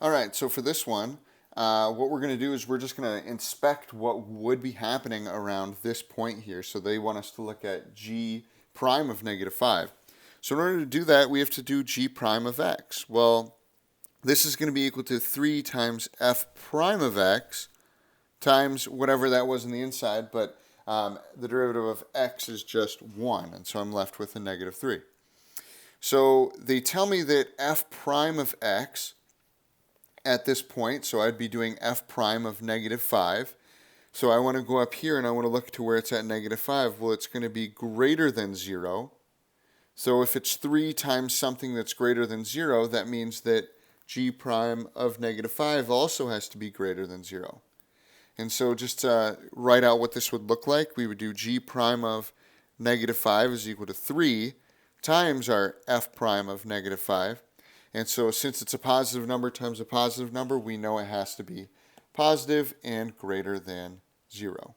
All right, so for this one, what we're going to do is we're just going to inspect what would be happening around this point here. So they want us to look at g prime of negative 5. So in order to do that, we have to do g prime of x. Well, this is going to be equal to 3 times f prime of x times whatever that was on the inside, but the derivative of x is just 1, and so I'm left with a negative 3. So they tell me that f prime of x at this point, so I'd be doing f prime of negative 5. So I want to go up here and I want to look to where it's at negative 5. Well, it's going to be greater than 0. So if it's 3 times something that's greater than 0, that means that g prime of negative 5 also has to be greater than 0. And so just to write out what this would look like, we would do g prime of negative 5 is equal to 3 times our f prime of negative 5. And so since it's a positive number times a positive number, we know it has to be positive and greater than 0.